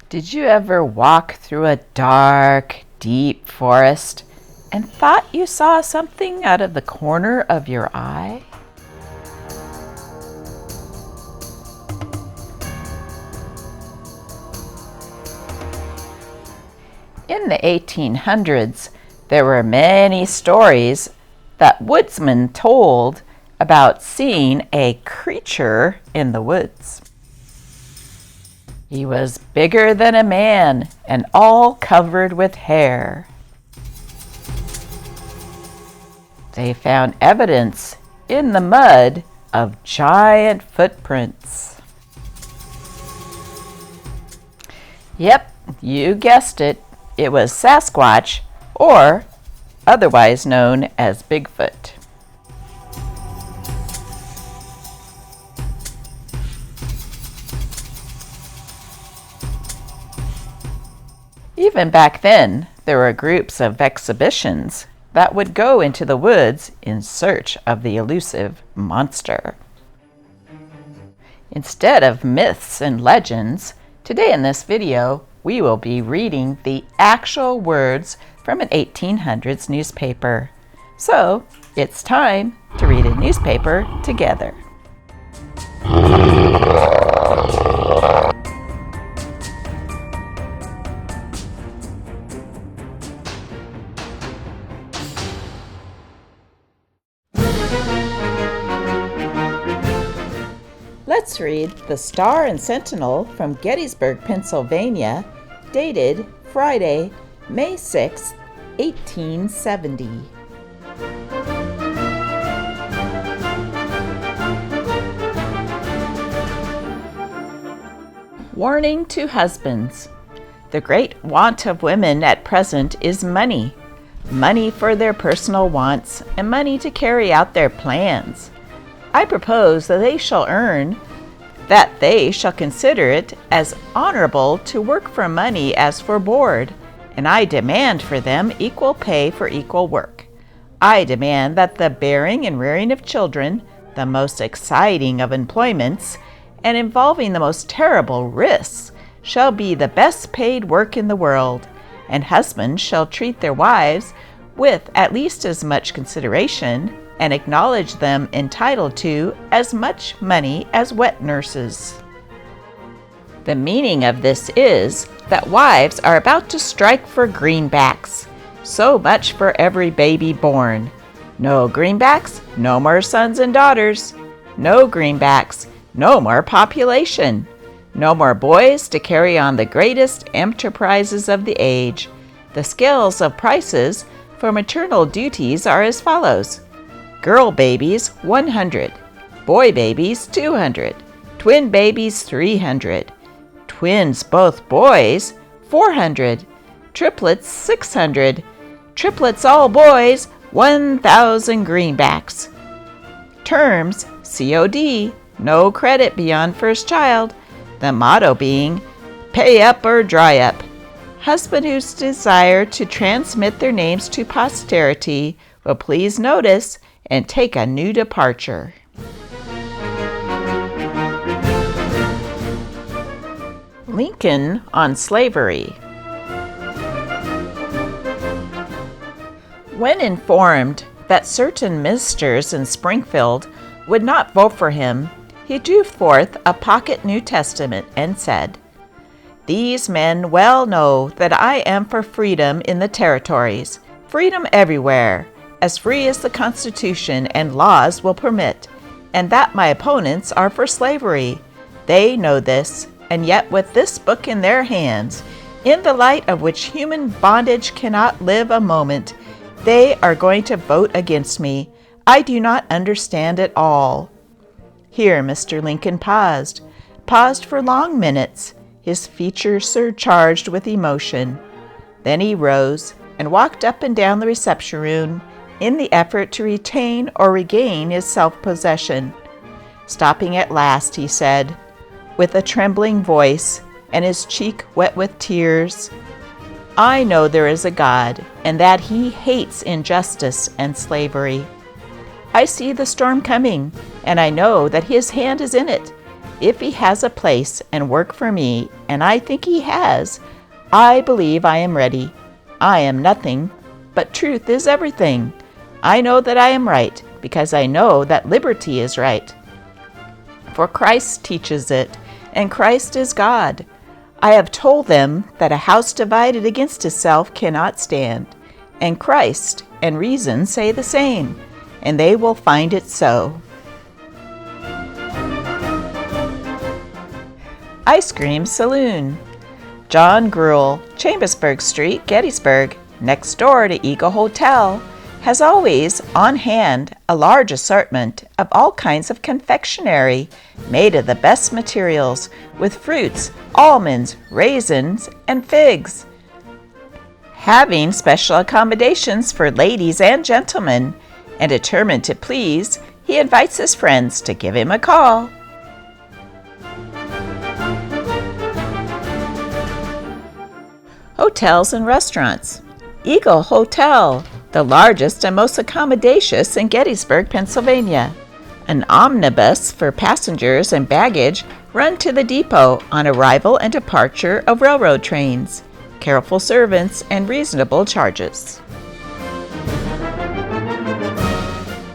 Did you ever walk through a dark, deep forest and thought you saw something out of the corner of your eye? In the 1800s, there were many stories that woodsmen told about seeing a creature in the woods. He was bigger than a man and all covered with hair. They found evidence in the mud of giant footprints. Yep, you guessed it. It was Sasquatch, or otherwise known as Bigfoot. Even back then, there were groups of exhibitions that would go into the woods in search of the elusive monster. Instead of myths and legends, today in this video, we will be reading the actual words from an 1800s newspaper. So, it's time to read a newspaper together. Let's read the Star and Sentinel from Gettysburg, Pennsylvania, dated Friday, May 6, 1870. Warning to husbands. The great want of women at present is money. Money for their personal wants and money to carry out their plans. I propose that they shall consider it as honorable to work for money as for board, and I demand for them equal pay for equal work. I demand that the bearing and rearing of children, the most exciting of employments, and involving the most terrible risks, shall be the best paid work in the world, and husbands shall treat their wives with at least as much consideration and acknowledge them entitled to as much money as wet nurses. The meaning of this is that wives are about to strike for greenbacks. So much for every baby born. No greenbacks, no more sons and daughters. No greenbacks, no more population. No more boys to carry on the greatest enterprises of the age. The scales of prices for maternal duties are as follows. Girl babies, 100. Boy babies, 200. Twin babies, 300. Twins, both boys, 400. Triplets, 600. Triplets, all boys, 1,000 greenbacks. Terms, COD, no credit beyond first child. The motto being, pay up or dry up. Husband whose desire to transmit their names to posterity will please notice and take a new departure. Lincoln on slavery. When informed that certain ministers in Springfield would not vote for him, he drew forth a pocket New Testament and said, "These men well know that I am for freedom in the territories, freedom everywhere, as free as the Constitution and laws will permit, and that my opponents are for slavery. They know this, and yet with this book in their hands, in the light of which human bondage cannot live a moment, they are going to vote against me. I do not understand it all." Here Mr. Lincoln paused for long minutes, his features surcharged with emotion. Then he rose and walked up and down the reception room in the effort to retain or regain his self-possession. Stopping at last, he said, with a trembling voice and his cheek wet with tears, "I know there is a God, and that He hates injustice and slavery. I see the storm coming, and I know that His hand is in it, If he has a place and work for me, and I think he has, I believe I am ready. I am nothing, but truth is everything. I know that I am right, because I know that liberty is right. For Christ teaches it, and Christ is God. I have told them that a house divided against itself cannot stand, and Christ and reason say the same, and they will find it so. Ice Cream Saloon. John Gruel, Chambersburg Street, Gettysburg, next door to Eagle Hotel, has always on hand a large assortment of all kinds of confectionery made of the best materials, with fruits, almonds, raisins, and figs. Having special accommodations for ladies and gentlemen, and determined to please, he invites his friends to give him a call. Hotels and restaurants. Eagle Hotel, the largest and most accommodations in Gettysburg, Pennsylvania. An omnibus for passengers and baggage run to the depot on arrival and departure of railroad trains. Careful servants and reasonable charges.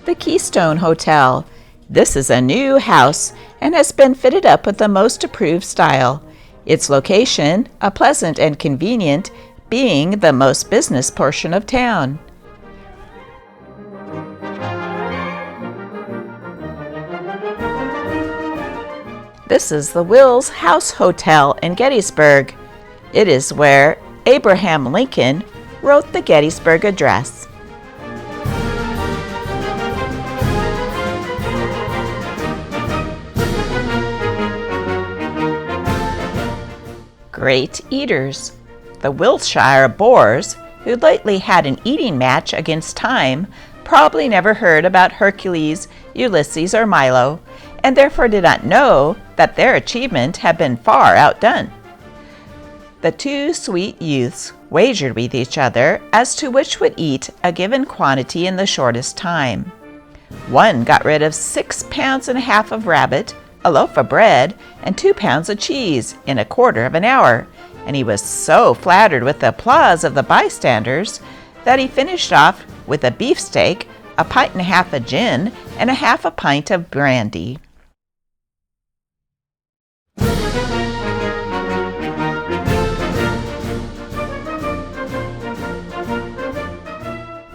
The Keystone Hotel. This is a new house and has been fitted up with the most approved style. Its location, a pleasant and convenient, being the most business portion of town. This is the Wills House Hotel in Gettysburg. It is where Abraham Lincoln wrote the Gettysburg Address. Great eaters. The Wiltshire Boars, who lately had an eating match against time, probably never heard about Hercules, Ulysses, or Milo, and therefore did not know that their achievement had been far outdone. The two sweet youths wagered with each other as to which would eat a given quantity in the shortest time. One got rid of 6.5 pounds of rabbit, a loaf of bread, and 2 pounds of cheese in a quarter of an hour, and he was so flattered with the applause of the bystanders that he finished off with a beefsteak, a 1.5 pints of gin, and 1/2 pint of brandy.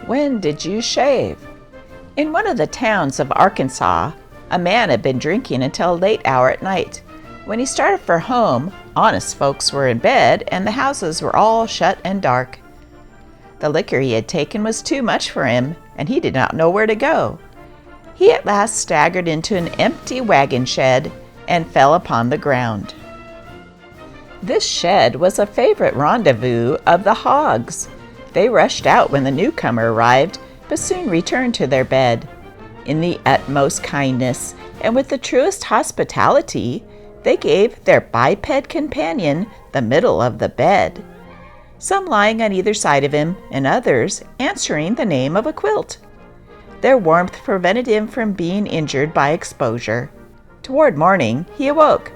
When did you shave? In one of the towns of Arkansas, a man had been drinking until a late hour at night. When he started for home, honest folks were in bed and the houses were all shut and dark. The liquor he had taken was too much for him, and he did not know where to go. He at last staggered into an empty wagon shed and fell upon the ground. This shed was a favorite rendezvous of the hogs. They rushed out when the newcomer arrived, but soon returned to their bed. In the utmost kindness and with the truest hospitality, they gave their biped companion the middle of the bed, some lying on either side of him, and others answering the name of a quilt. Their warmth prevented him from being injured by exposure. Toward morning he awoke.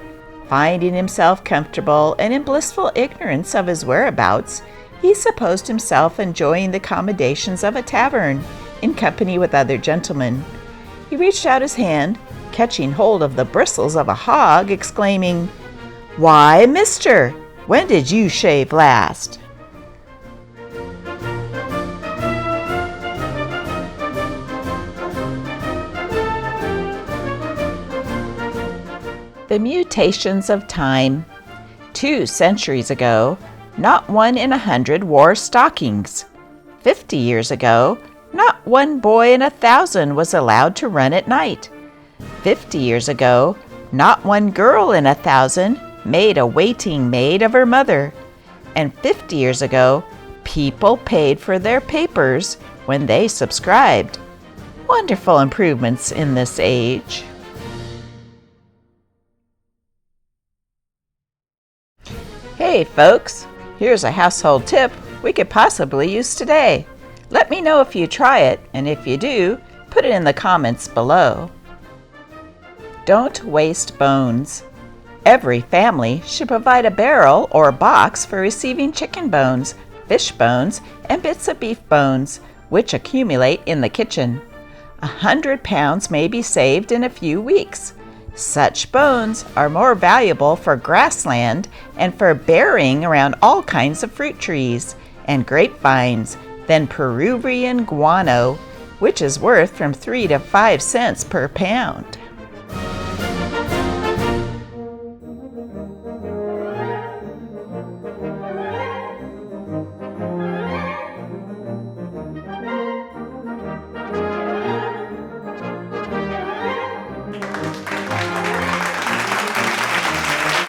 Finding himself comfortable and in blissful ignorance of his whereabouts, he supposed himself enjoying the accommodations of a tavern, in company with other gentlemen. He reached out his hand, catching hold of the bristles of a hog, exclaiming, "Why, mister, when did you shave last?" The mutations of time. 2 centuries ago, not 1 in 100 wore stockings. 50 years ago, not 1 boy in 1,000 was allowed to run at night. 50 years ago, not 1 girl in 1,000 made a waiting maid of her mother. And 50 years ago, people paid for their papers when they subscribed. Wonderful improvements in this age. Hey folks, here's a household tip we could possibly use today. Let me know if you try it, and if you do, put it in the comments below. Don't waste bones. Every family should provide a barrel or box for receiving chicken bones, fish bones, and bits of beef bones, which accumulate in the kitchen. 100 pounds may be saved in a few weeks. Such bones are more valuable for grassland and for burying around all kinds of fruit trees and grapevines than Peruvian guano, which is worth from 3 to 5 cents per pound.